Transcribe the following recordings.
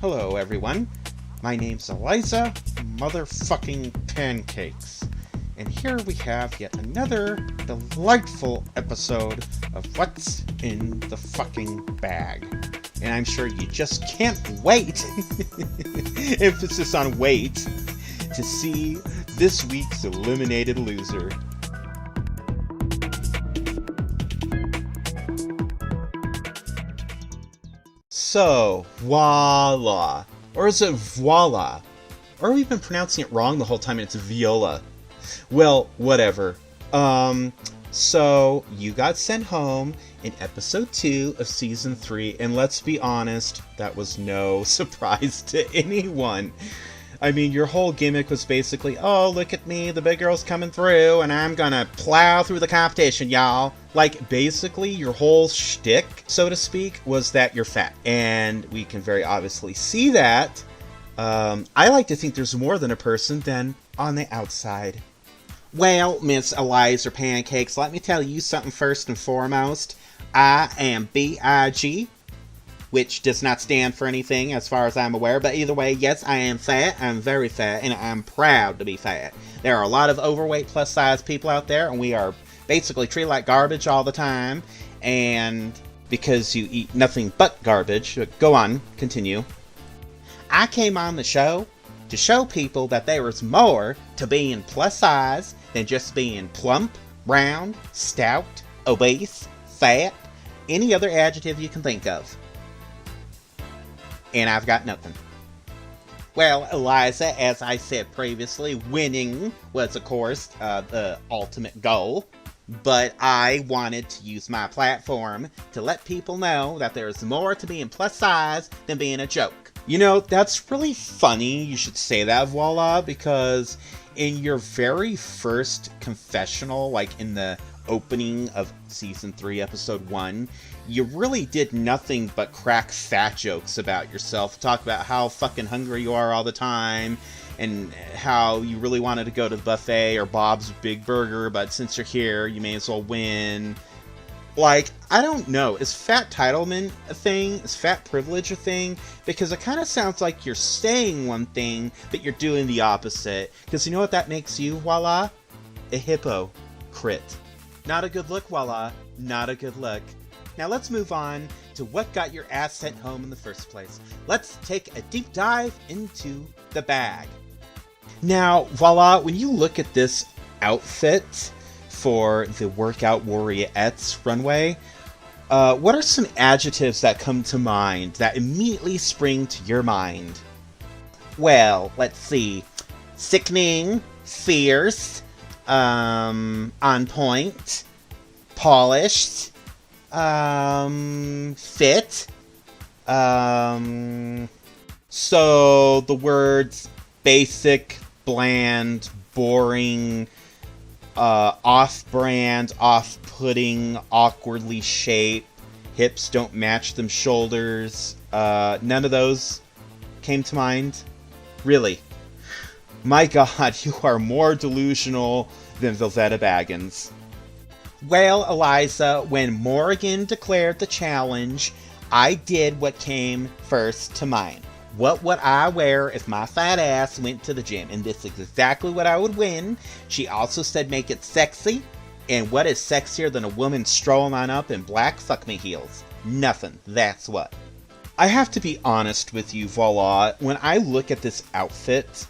Hello, everyone. My name's Eliza motherfucking Pancakes. And here we have yet another delightful episode of What's in the Fucking Bag. And I'm sure you just can't wait, emphasis on wait, to see this week's eliminated loser. So, voila. Or is it voila? Or we've been pronouncing it wrong the whole time and it's viola. Well, whatever. So you got sent home in episode 2 of season 3, and let's be honest, that was no surprise to anyone. I mean, your whole gimmick was basically, oh, look at me, the big girl's coming through, and I'm gonna plow through the competition, y'all. Like, basically, your whole shtick, so to speak, was that you're fat. And we can very obviously see that. I like to think there's more than a person than on the outside. Well, Miss Eliza Pancakes, let me tell you something first and foremost. I am B.I.G., which does not stand for anything as far as I'm aware, but either way, yes, I am fat, I'm very fat, and I'm proud to be fat. There are a lot of overweight plus-size people out there, and we are basically treated like garbage all the time, and because you eat nothing but garbage, go on, continue. I came on the show to show people that there is more to being plus-size than just being plump, round, stout, obese, fat, any other adjective you can think of. And I've got nothing. Well, Eliza, as I said previously, winning was, of course, the ultimate goal. But I wanted to use my platform to let people know that there's more to being plus size than being a joke. You know, that's really funny you should say that, voila, because in your very first confessional, like in the opening of season 3, episode 1, you really did nothing but crack fat jokes about yourself. Talk about how fucking hungry you are all the time, and how you really wanted to go to the buffet or Bob's Big Burger, but since you're here, you may as well win. Like, I don't know, is fat entitlement a thing? Is fat privilege a thing? Because it kind of sounds like you're saying one thing, but you're doing the opposite. Because you know what that makes you, voila? A hypocrite. Not a good look, voila. Not a good look. Now let's move on to what got your ass sent home in the first place. Let's take a deep dive into the bag. Now, voila, when you look at this outfit for the Workout Warriorettes runway, what are some adjectives that come to mind, that immediately spring to your mind? Well, let's see. Sickening, fierce, on point, polished, fit. So the words basic, bland, boring, off-brand, off-putting, awkwardly shaped, hips don't match them shoulders, none of those came to mind? Really? My god, you are more delusional than Velveta Baggins. Well, Eliza, when Morgan declared the challenge, I did what came first to mind. What would I wear if my fat ass went to the gym? And this is exactly what I would win. She also said make it sexy. And what is sexier than a woman strolling on up in black fuck-me heels? Nothing. That's what. I have to be honest with you, voila. When I look at this outfit,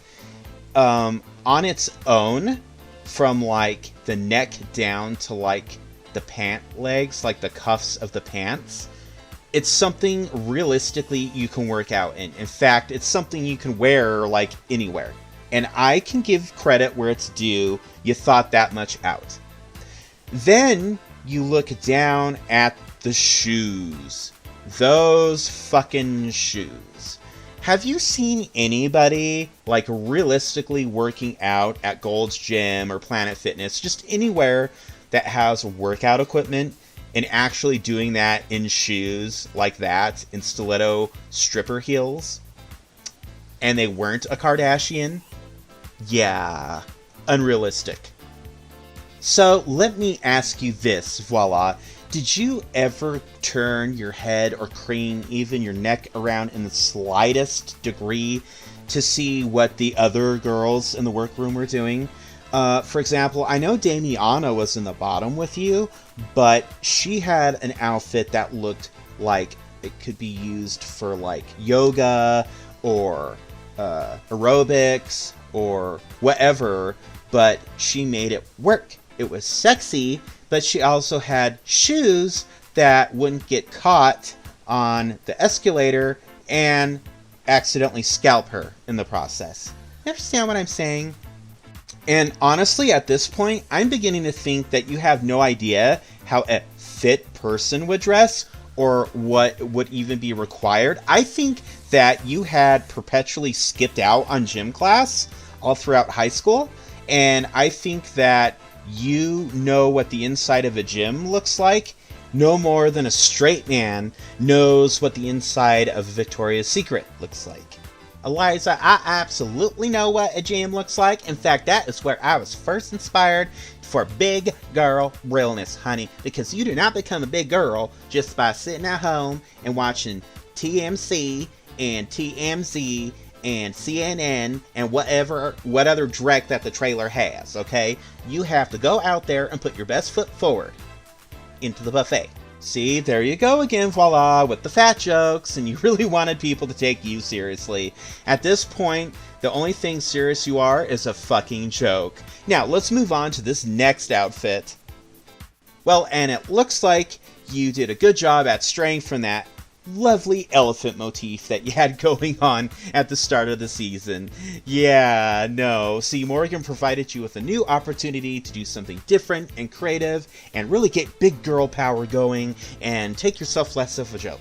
on its own, from like the neck down to like the pant legs, like the cuffs of the pants, it's something realistically you can work out in. In fact, it's something you can wear like anywhere. And I can give credit where it's due. You thought that much out. Then you look down at the shoes. Those fucking shoes. Have you seen anybody, like, realistically working out at Gold's Gym or Planet Fitness, just anywhere that has workout equipment, and actually doing that in shoes like that, in stiletto stripper heels? And they weren't a Kardashian? Yeah, unrealistic. So, let me ask you this, voila. Did you ever turn your head or crane even your neck around in the slightest degree to see what the other girls in the workroom were doing? For example, I know Damiana was in the bottom with you, but she had an outfit that looked like it could be used for like yoga or aerobics or whatever, but she made it work. It was sexy, but she also had shoes that wouldn't get caught on the escalator and accidentally scalp her in the process. You understand what I'm saying? And honestly, at this point, I'm beginning to think that you have no idea how a fit person would dress or what would even be required. I think that you had perpetually skipped out on gym class all throughout high school, and I think that you know what the inside of a gym looks like no more than a straight man knows what the inside of Victoria's Secret looks like. Eliza, I absolutely know what a gym looks like. In fact, that is where I was first inspired for big girl realness, honey. Because you do not become a big girl just by sitting at home and watching TMC and TMZ and CNN and what other dreck that the trailer has, okay? You have to go out there and put your best foot forward into the buffet. See, there you go again, voila, with the fat jokes, and you really wanted people to take you seriously. At this point, the only thing serious you are is a fucking joke. Now, let's move on to this next outfit. Well, and it looks like you did a good job at straying from that lovely elephant motif that you had going on at the start of the season. Yeah, no. See, Morgan provided you with a new opportunity to do something different and creative and really get big girl power going and take yourself less of a joke.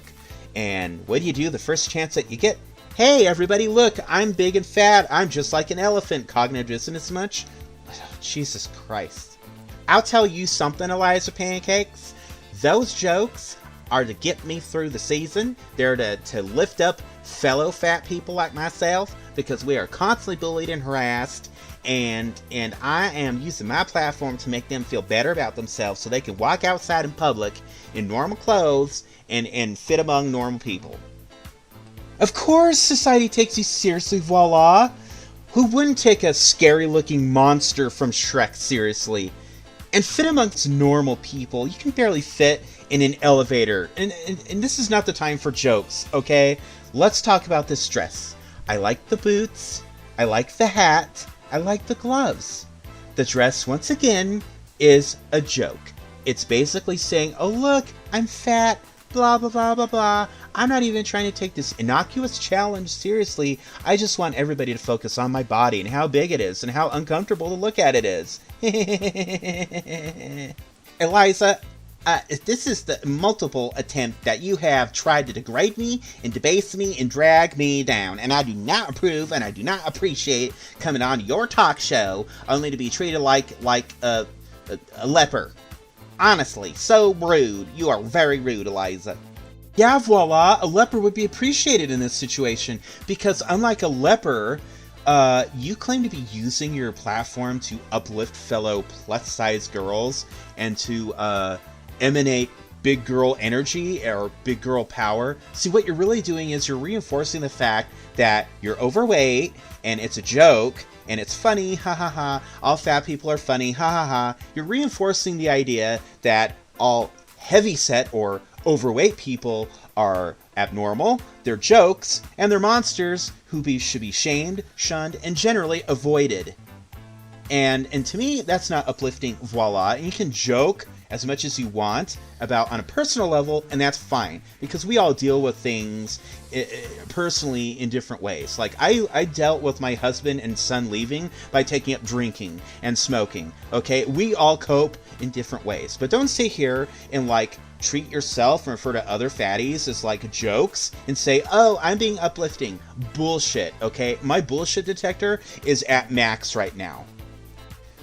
And what do the first chance that you get? Hey, everybody, look, I'm big and fat. I'm just like an elephant. Cognitive dissonance much? Oh, Jesus Christ. I'll tell you something, Eliza Pancakes. Those jokes are to get me through the season. They're to lift up fellow fat people like myself, because we are constantly bullied and harassed, and I am using my platform to make them feel better about themselves so they can walk outside in public in normal clothes and fit among normal people. Of course society takes you seriously, voila. Who wouldn't take a scary looking monster from Shrek seriously? And fit amongst normal people. You can barely fit in an elevator. And this is not the time for jokes, okay? Let's talk about this dress. I like the boots. I like the hat. I like the gloves. The dress, once again, is a joke. It's basically saying, oh look, I'm fat, blah, blah, blah, blah, blah. I'm not even trying to take this innocuous challenge seriously. I just want everybody to focus on my body and how big it is and how uncomfortable to look at it is. Eliza, this is the multiple attempt that you have tried to degrade me and debase me and drag me down, and I do not approve and I do not appreciate coming on your talk show only to be treated like a leper. Honestly, so rude. You are very rude, Eliza. Yeah, voila, a leper would be appreciated in this situation, because unlike a leper, you claim to be using your platform to uplift fellow plus-size girls and to emanate big girl energy or big girl power. See, what you're really doing is you're reinforcing the fact that you're overweight and it's a joke and it's funny, ha ha ha, all fat people are funny, ha ha ha. You're reinforcing the idea that all heavyset or overweight people are abnormal, they're jokes, and they're monsters who should be shamed, shunned, and generally avoided. And to me, that's not uplifting, voila. And you can joke as much as you want about on a personal level, and that's fine, because we all deal with things personally in different ways. Like, I dealt with my husband and son leaving by taking up drinking and smoking, okay? We all cope in different ways. But don't sit here and, like, treat yourself and refer to other fatties as, like, jokes and say, oh, I'm being uplifting. Bullshit, okay? My bullshit detector is at max right now.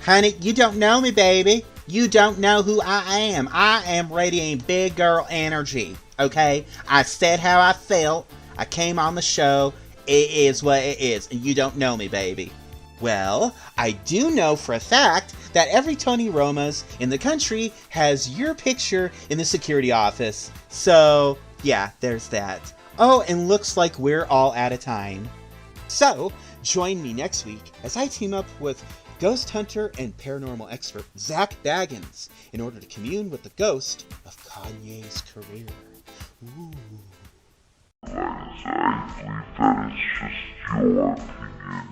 Honey, you don't know me, baby. You don't know who I am. I am radiating big girl energy, okay? I said how I felt. I came on the show. It is what it is, and you don't know me, baby. Well, I do know for a fact that every Tony Romas in the country has your picture in the security office. So, yeah, there's that. Oh, and looks like we're all out of time. So, join me next week as I team up with ghost hunter and paranormal expert Zach Baggins in order to commune with the ghost of Kanye's career. Ooh. Exactly, that is just your opinion.